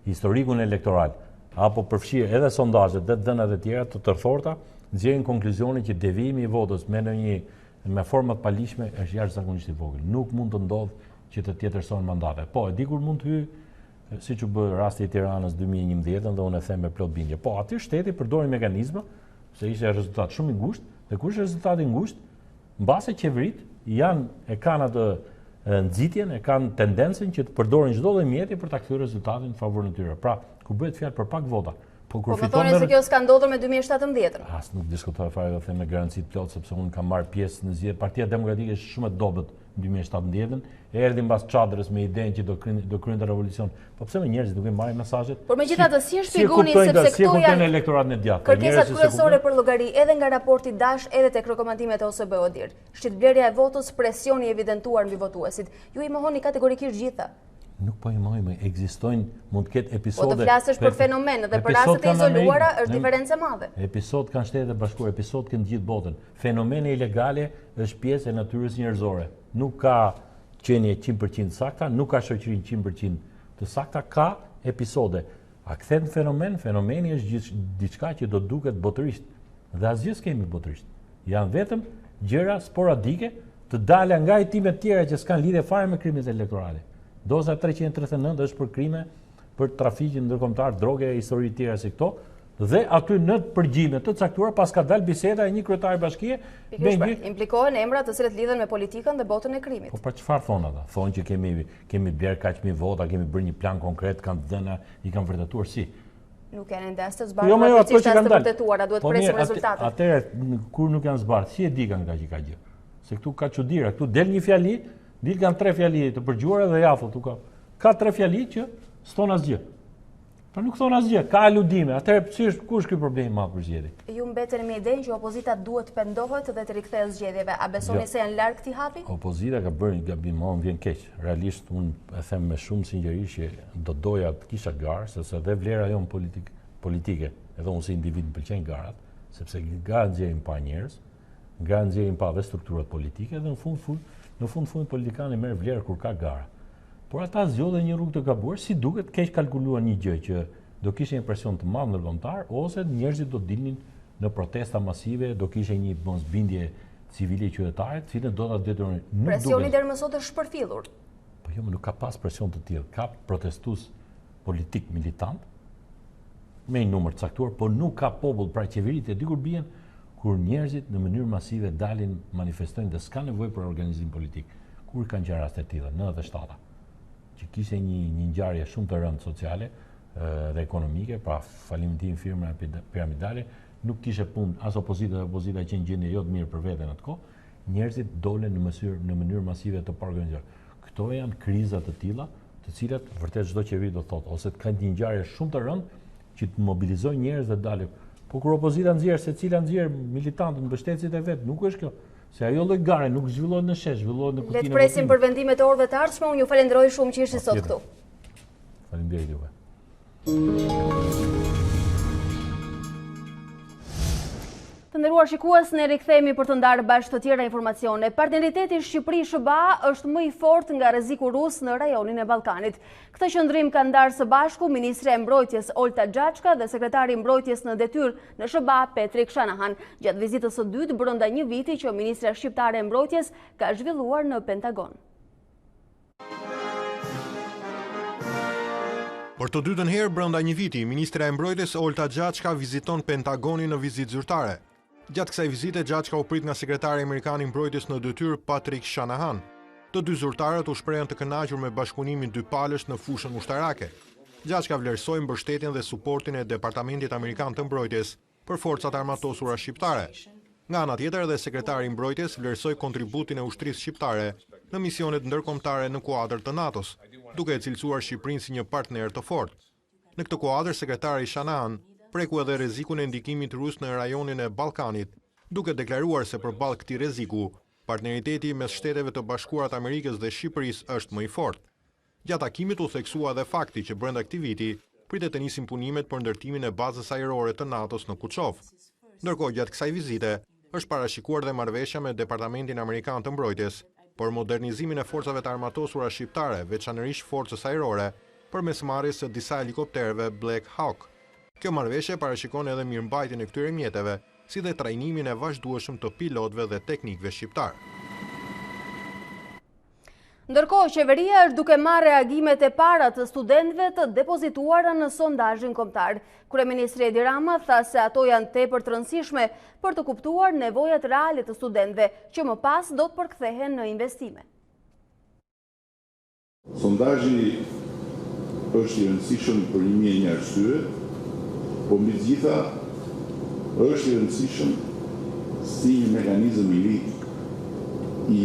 historikun elektoral apo përfshirë edhe sondazhet dhe dhënat e tjera të tërforta, nxjerrin konkluzionin që devijimi i votës me forma të palishme është jashtëzakonisht i vogël. Nuk mund të ndodhë që të tjetërsohen mandate. Po, e dikur mund të hyjë siç u bë rasti i Tiranës 2011 dhe unë e them me plot bindje. Po, aty shteti përdori mekanizma, se ishte rezultat shumë i ngushtë, dhe kur është rezultati i ngushtë, mbase qeveritë kanë atë nxitjen, e kanë tendencën që të përdorin çdo lloj mjeti për ta kthyer rezultatin në favorin e tyre. Pra, kur bëhet fjalë për pak vota, po kur fiton thoni se kjo s'ka ndodhur me 2017-ën. As nuk diskutoj fare do të them me garanci të plot sepse unë kam marrë pjesë në zgjedhje. Partia Demokratike është shumë e dobët në 2017-ën, erdhi mbas çadrës me idenë që do kryente revolucion. Po pse me njerëzit nuk e marrin mesazhet? Por megjithatë si e shpjegoni sepse këto janë elektoratin e djathtë. Kërkesat kryesore për llogari edhe nga raporti Dash edhe tek rekomandimet e OSBE-ODIR. Shitblerja e votës, presioni evidentuar mbi votuesit. Ju i mohoni kategorikisht gjitha. Nuk po i mohojmë, ekzistojnë, mund të ketë episode. Po të flasësh për fenomen dhe për rastet e izoluara është diferencë e madhe. Episod kanë Shtetet e Bashkuara, episod kanë gjithë botën. Fenomene ilegale është pjesë e natyrës njerëzore. Nuk ka qenie 100% sakta, nuk ka shoqërinë 100% të sakta, ka episode. A kthen fenomen? Fenomeni është diçka që do duket botërisht. Dhe asgjë s'kemi botërisht. Janë vetëm gjëra sporadike të dalë nga hetimet tjera që s'kan lidhje fare me krimet elektorale. Doza 339 është për krime, për trafikin ndërkombëtar, droge e histori tjera si këto, dhe aty në përgjime të caktuar pas ka dalë biseda e një kryetari bashkie. Implikohen emra të cilët lidhen me politikën dhe botën e krimit. Po për çfarë thonë ata? Thonë që kemi bler kaq mi vota, kemi bërë një plan konkret, kanë dhëna, i kanë vërtetuar si. Nuk janë ende të zbardhur, ato që kanë vërtetuar, duhet presim rezultatet. Atëherë kur nuk janë zbardhur, si e di kanë që ka gjë? Se këtu ka çuditëra, këtu del një fjali, dilë kanë 3 fjali të përgjuara dhe jafot, ka 3 fjali që s'thon asgjë. Pra nuk thon asgjë, ka aludime. Atëherë ku është ky problemi madh për zgjedhje? Ju mbeten me idenë që opozita duhet të pendohet dhe të rikthehet zgjedhjeve. A besoni se janë larg këtij hapi? Opozita ka bërë një gabim, më vjen keq. Realisht unë e them me shumë sinqerisht që do doja të kisha garë, sepse edhe vlera jon politike, edhe unë si individ më pëlqejnë garat, sepse garat nxjerrin pa njerëz, garat nxjerrin pa dhe strukturat politike dhe në fund politikani merr vlerë kur ka gara. Por ata zgjodhen një rrugë të gabuar, si duket keq kalkuluar një gjë që do kishte një presion të madh ndërkombëtar ose njerëzit do dilnin në protesta masive, do kishte një mosbindje civile qytetare, të cilën do ta detyronin. Presioni deri më sot është shpërfillur. Po jo, nuk ka pas presion të tillë, ka protestues politik militant me një numër të caktuar, por nuk ka popull, pra qeveritë e dikur bien kur njerëzit në mënyrë masive dalin, manifestojnë dhe s'ka nevojë për organizim politik. Kur kanë qenë raste të tilla, 97-a, që kishte një ngjarje shumë të rëndë sociale dhe ekonomike, pra falimtimin firmave piramidale, nuk kishe punë as opozita që në gjendje jo të mirë për veten atë kohë, njerëzit dolen në mënyrë masive të paorganizuar. Këto janë krizat të tilla, të cilat vërtet çdo qeveri do thotë, ose të kanë një ngjarje shumë të rëndë që të mobilizojë njerëz dhe dalin. Po kur opozita nxjerr secila nxjerr militantët, mbështetësit e vet, nuk është kjo. Se ajo lloj gare nuk zhvillohet në shesh, zhvillohet në kutinë. Le të presim për vendimet e orëve të ardhshme. Unë ju falenderoj shumë që ishit sot këtu. Faleminderit juve. Të nderuar shikues, ne rikthehemi për të ndarë bashkë të tjera informacione. Partneriteti Shqipëri-SBA është më i fortë nga rreziku rus në rajonin e Ballkanit. Këtë qendrim kanë ndarë së bashku ministri e mbrojtjes Olta Xhaçka dhe sekretari i mbrojtjes në detyrë në SBA Petrik Shanahan, gjatë vizitës së dytë brenda një viti që ministria shqiptare e mbrojtjes ka zhvilluar në Pentagon. Për të dytën herë brenda një viti, ministra e mbrojtjes Olta Xhaçka viziton Pentagonin në vizitë zyrtare. Gjatë kësaj vizite, Xhaçka u prit nga sekretari amerikan i mbrojtjes në detyrë Petrik Shanahan. Të dy zyrtarët u shprehën të kënaqur me bashkëpunimin dy palësh në fushën ushtarake. Xhaçka vlerësoi mbështetjen dhe suportin e Departamentit Amerikan të Mbrojtjes për forcat armatosura shqiptare. Nga ana tjetër, edhe sekretari i mbrojtjes vlerësoi kontributin e ushtrisë shqiptare në misionet ndërkombëtare në kuadër të NATO-s, duke e cilësuar Shqipërinë si një partner të fortë. Në këtë kuadër, sekretari Shanahan preku edhe rrezikun e ndikimit rus në rajonin e Ballkanit, duke deklaruar se përballë këtij rreziku, partneriteti mes Shteteve të Bashkuara të Amerikës dhe Shqipërisë është më i fortë. Gjatë takimit u theksua edhe fakti që brenda këtij viti pritet të nisin punimet për ndërtimin e bazës ajrore të NATO-s në Kuçov. Ndërkohë, gjatë kësaj vizite është parashikuar dhe marrëveshja me Departamentin Amerikan të Mbrojtjes për modernizimin e forcave të armatosura shqiptare, veçanërisht forcës ajrore, përmes marrjes së disa helikopterëve Black Hawk. Kjo marrëveshje parashikon edhe mirëmbajtjen e këtyre mjeteve, si dhe trajnimin e vazhdueshëm të pilotëve dhe teknikëve shqiptar. Ndërkohë, qeveria është duke marrë reagimet e para të studentëve të depozituara në sondazhin kombëtar. Kryeministri Edi Rama tha se ato janë tepër të rëndësishme për të kuptuar nevojat reale të studentëve, që më pas do të përkthehen në investime. Sondazhi është i rëndësishëm për një arsye, po mbi të gjitha është i rëndësishëm si një mekanizëm i ri i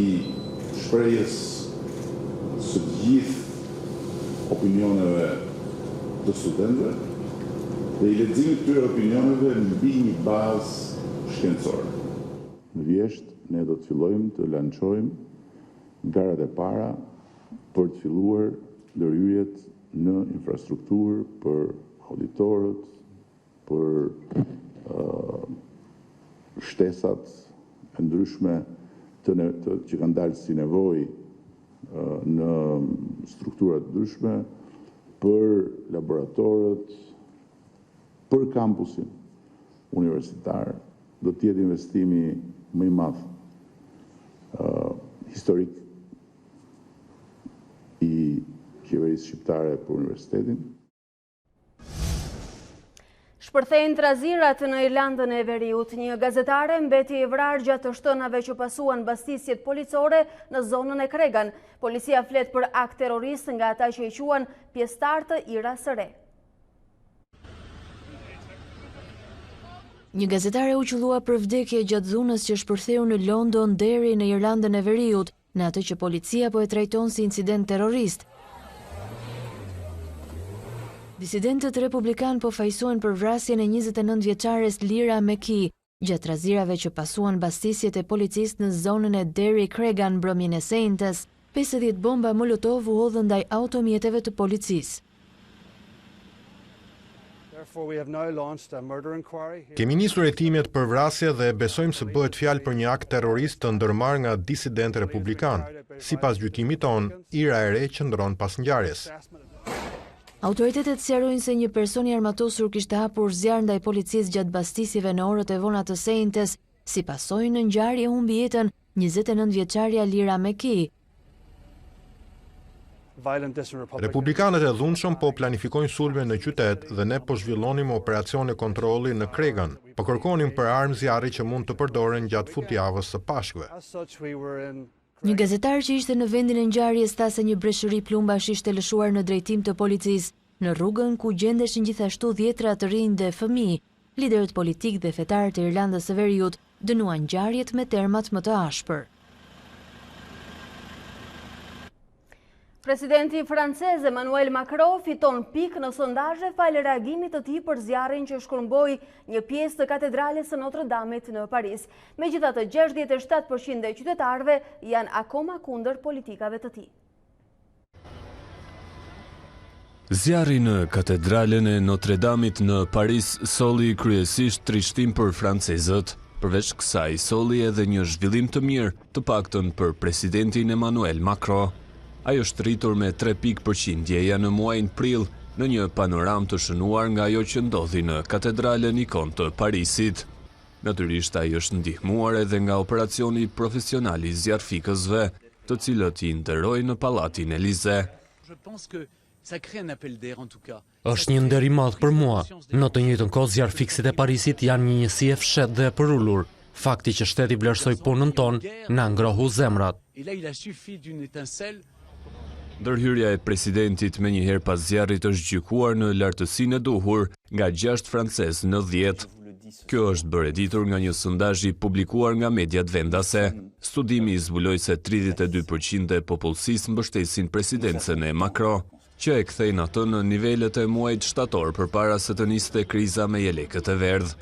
shprehjes së gjithë opinioneve të studentëve dhe i leximit të këtyre opinioneve mbi një bazë shkencore. Në vjesht, ne do të fillojmë të lançojmë garat e para për të filluar ndërhyrjet në infrastrukturë për auditorët, për shtesat e ndryshme që kanë dalë si nevojë në strukturat ndryshme, për laboratorët, për kampusin universitar, do të jetë investimi më i madh historik i qeverisë shqiptare për universitetin. Shpërthejnë trazirat në Irlandën e Veriut. Një gazetare mbeti i vrarë gjatë të shtënave që pasuan bastisjet policore në zonën e Kregan. Policia flet për akt terrorist nga ata që i quan pjesëtar të IRA së re. Një gazetare u qullua për vdekje gjatë dhunës që shpërtheu në Londonderry në Irlandën e Veriut, në atë që policia po e trajton si incident terrorist. Disidentët republikan po fajsojnë për vrasjen e 29 vjeçares Lyra McKee, gjatë razirave që pasuan bastisjet e policisë në zonën e Derry Cregan mbrëmjen e sejntes. 50 bomba molotov u hodhën ndaj automjeteve të policisë. Kemi nisur hetimet për vrasje dhe besojmë se bëhet fjalë për një akt terrorist të ndërmarrë nga disident republikan. Sipas gjykimit tonë, IRA e re qëndron pas ngjarjes. Autoritetet sqarojnë se një person i armatosur kishte hapur zjarr ndaj policisë gjatë bastisjeve në orët e vona të sejntes. Si pasojë në ngjarje humbi jetën 29 vjeçaria Lyra McKee. Republikanët e dhunshëm po planifikojnë sulme në qytet dhe ne po zhvillonim operacione kontrolli në Cregan. Po kërkonim për armë zjarri që mund të përdoren gjatë futjavës së Pashkëve. Një gazetar që ishte në vendin e ngjarjes tha se një breshëri plumbash ishte lëshuar në drejtim të policisë në rrugën ku gjendeshin gjithashtu 10 të rinj dhe fëmijë. Liderët politik dhe fetar të Irlandës së Veriut dënuan ngjarjet me termat më të ashpër. Presidenti francez Emmanuel Macron fiton pikë në sondazhe falë reagimit të tij për zjarrin që shkërmboi një pjesë të katedrales së Notre-Damit në Paris. Megjithatë, 67% e qytetarëve janë akoma kundër politikave të tij. Zjarri në katedralen e Notre-Damit në Paris solli kryesisht trishtim për francezët. Përveç kësaj, solli edhe një zhvillim të mirë, të paktën për presidentin Emmanuel Macron. Ajo është rritur me 3 pikë përqindjeja në muajin prill në një panoram të shënuar nga ajo që ndodhi në katedralen ikon të Parisit. Natyrisht ai është ndihmuar edhe nga operacioni profesional i zjarfikësve, të cilët i nderoi në pallatin Elysee. Është një nder i madh për mua. Në të njëjtën kohë zjarfikësit e Parisit janë një njësi e fshehtë dhe e përullur. Fakti që shteti vlerësoi punën tonë na ngrohu zemrat. Ndërhyrja e presidentit me njëherë pas zjarrit është gjykuar në lartësinë e duhur nga 6 francezë në 10. Kjo është bërë e ditur nga një sondazh i publikuar nga mediat vendase. Studimi zbuloi se 32% e popullsisë mbështesin presidencën e Macron, që e kthejnë atë në nivelet e muajit shtator përpara se të niste kriza me jelekët e verdh.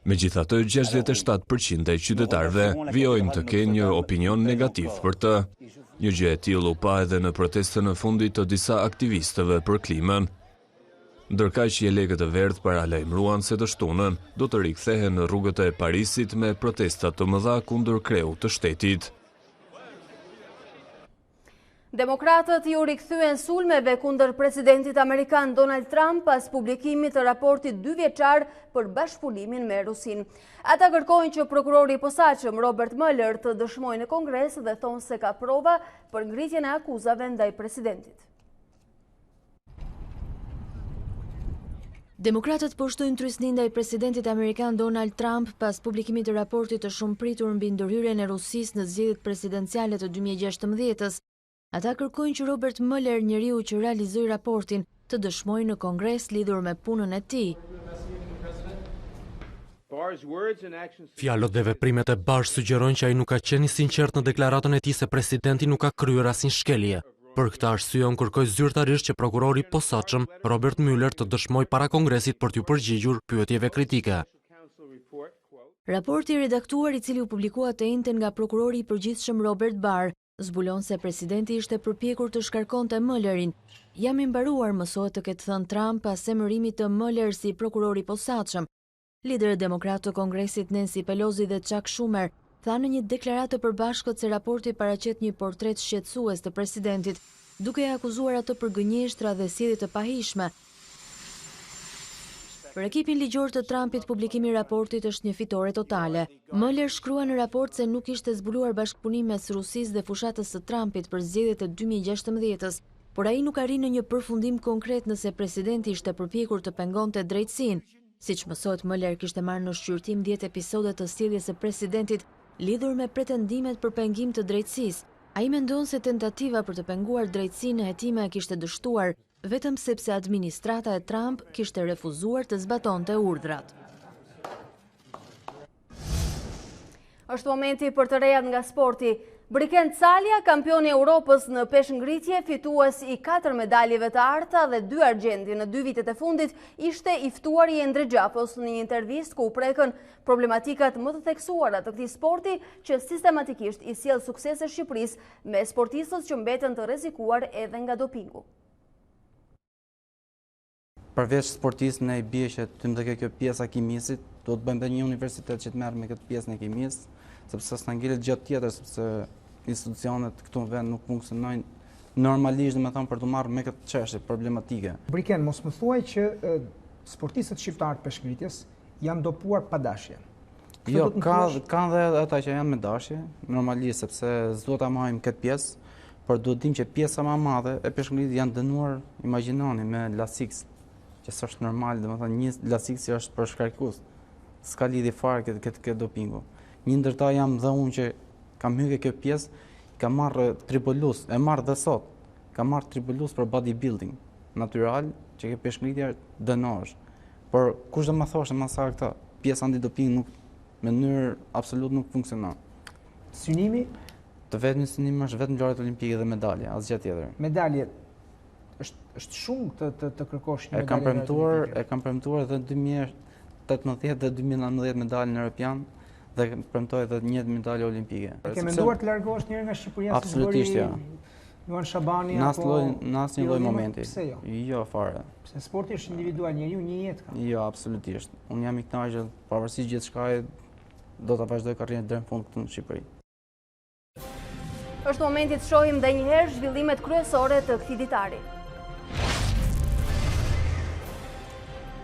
Megjithatë, 67% e qytetarëve vijojnë të kenë një opinion negativ për të. Një gjë e tillë u pa edhe në protestën e fundit të disa aktivistëve për klimën. Ndërkaq që jelekët e verdh paralajmëruan se të shtunën do të rikthehen në rrugët e Parisit me protesta të mëdha kundër kreut të shtetit. Demokratët ju rikthyen sulmeve kundër presidentit amerikan Donald Trump pas publikimit të raportit 2 vjeçar për bashkëpunimin me Rusin. Ata kërkojnë që prokurori i posaçëm Robert Mueller të dëshmojë në Kongres dhe thonë se ka prova për ngritjen e akuzave ndaj presidentit. Demokratët po shtojnë trysni ndaj presidentit amerikan Donald Trump pas publikimit të raportit të shumëpritur mbi ndërhyrjen e Rusisë në zgjedhjet presidenciale të 2016-s. Ata kërkojnë që Robert Mueller, njeriu që realizoi raportin, të dëshmojë në Kongres lidhur me punën e tij. Fjalët dhe veprimet e bashkë sugjerojnë që ai nuk ka qenë i sinqert në deklaratën e tij se presidenti nuk ka kryer asnjë shkelje. Për këtë arsye unë kërkoj zyrtarisht që prokurori i posaçëm Robert Mueller të dëshmojë para Kongresit për t'u përgjigjur pyetjeve kritike. Raporti i redaktuar, i cili u publikua të njëjtën nga prokurori i përgjithshëm Robert Barr, zbulon se presidenti ishte përpjekur të shkarkonte Muellerin. Jam i mbaruar, mësohet të ketë thënë Trump pas emërimit të Mueller si prokuror i posaçëm. Liderët demokrat të Kongresit Nancy Pelosi dhe Chuck Schumer thanë në një deklaratë të përbashkët se raporti paraqet një portret shqetësues të presidentit, duke e akuzuar atë për gënjeshtra dhe sjellje të pahishme. Për ekipin ligjor të Trumpit, publikimi i raportit është një fitore totale. Mueller shkrua në raport se nuk ishte zbuluar bashkëpunim mes Rusisë dhe fushatës së Trumpit për zgjedhjet e 2016-s, por ai nuk arri në një përfundim konkret nëse presidenti ishte përpjekur të pengonte drejtësinë. Siç mësohet, Mueller kishte marrë në shqyrtim 10 episode të sjelljes së presidentit lidhur me pretendimet për pengim të drejtësisë. Ai mendon se tentativa për të penguar drejtësinë e hetime e kishte dështuar, vetëm sepse administrata e Trump kishte refuzuar të zbatonte urdhrat. Është momenti për të rejat nga sporti. Briken Calja, kampioni e Europës në peshngritje, fitues i 4 medaljeve të arta dhe 2 argjendi në 2 vitet e fundit, ishte i ftuar i Endre Gjapos në një intervistë ku u prekën problematikat më të theksuara të këtij sporti që sistematikisht i sjell suksese Shqipërisë me sportistët që mbeten të rrezikuar edhe nga dopingu. Përveç sportistë ne i bie që të më kjo pjesa kimisit, do të bëjmë dhe një universitet që të merr me këtë pjesën e kimisë, sepse s'na ngelet gjë tjetër, sepse institucionet këtu në vend nuk funksionojnë normalisht, domethënë për të marrë me këtë çështje problematike. Briken, mos më thuaj që sportistët shqiptarë të peshngritjes janë dopuar pa dashje. Jo, kanë dhe ata që janë me dashje, normalisht, sepse s'do ta marrim këtë pjesë, por duhet dim që pjesa më e madhe e peshngritjes janë dënuar, imagjinoni, me lasiks, që s'është normal, domethënë një lasik që është për shkarkus. S'ka lidhje fare këtë dopingu. Një ndër ta jam dhe unë që kam hyrë kjo pjesë, ka marrë tribulus, e marrë dhe sot, ka marrë tribulus për bodybuilding, natural, që ke peshngritja dënosh. Por kush do më thoshte më saktë këtë, pjesa antidoping nuk në mënyrë absolut nuk funksionon. Synimi? Të vetmi synim është vetëm ngjarjet olimpike dhe medalje, asgjë tjetër. Medalje është shumë të kërkosh një medalje. E kam premtuar edhe 2018 dhe 2019 medalje në Europian dhe premtoj edhe një medalje olimpike. Ke menduar të largohesh njëherë nga Shqipëria? Absolutisht ja. Luan Shabani apo në asnjë lloj momenti. Pse jo? Jo fare. Pse sporti është individual, njeriu një jetë ka. Jo, absolutisht. Unë jam i kënaqur pavarësisht gjithçkaje do ta vazhdoj karrierën deri në fund këtu në Shqipëri. Është momenti të shohim edhe një herë zhvillimet kryesore të këtij ditari.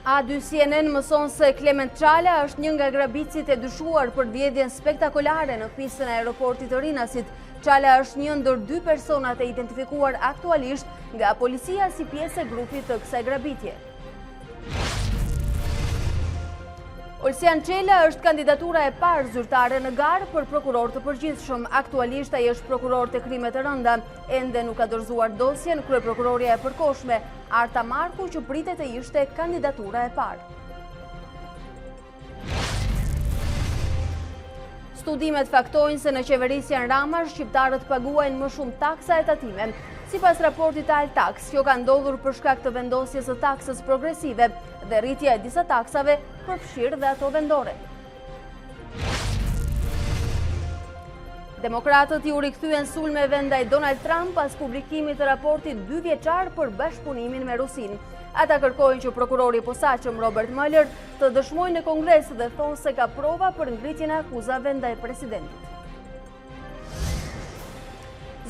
A2CNN mëson se Klement Çala është një nga grabitësit e dyshuar për vjedhjen spektakolare në pistën e aeroportit të Rinasit. Çala është një ndër 2 personat e identifikuar aktualisht nga policia si pjesë e grupit të kësaj grabitje. Olsian Çela është kandidatura e parë zyrtare në garë për prokuror të përgjithshëm. Aktualisht ai është prokuror të krimet të rënda. Ende nuk ka dorëzuar dosjen kryeprokuroria e përkohshme, Arta Marku, që pritet të ishte kandidatura e parë. Studimet faktojnë se në qeverisjen Rama shqiptarët paguajnë më shumë taksa e tatime. Sipas raportit të Altax, kjo ka ndodhur për shkak të vendosjes së taksës progresive dhe rritja e disa taksave përfshirë dhe ato vendore. Demokratët i u rikthyen sulmeve ndaj Donald Trump pas publikimit të raportit 2 vjeçar për bashkëpunimin me Rusinë. Ata kërkojnë që prokurori i posaçëm Robert Mueller të dëshmojë në Kongres dhe thonë se ka prova për ngritjen e akuzave ndaj presidentit.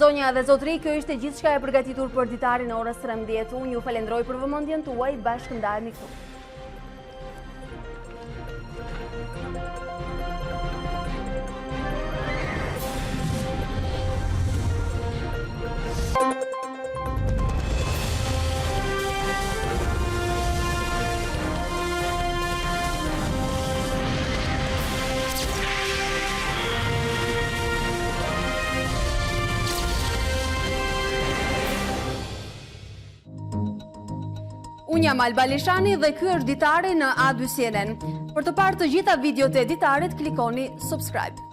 Zonja dhe zotri, kjo ishte gjithçka e përgatitur për ditarin në orës 13. Unë ju falenderoj për vëmendjen tuaj, bashkë ndahemi këtu. Unë jam Alba Lishani dhe ky është Ditari në A2CNN. Për të parë të gjitha videot e Ditarit, klikoni subscribe.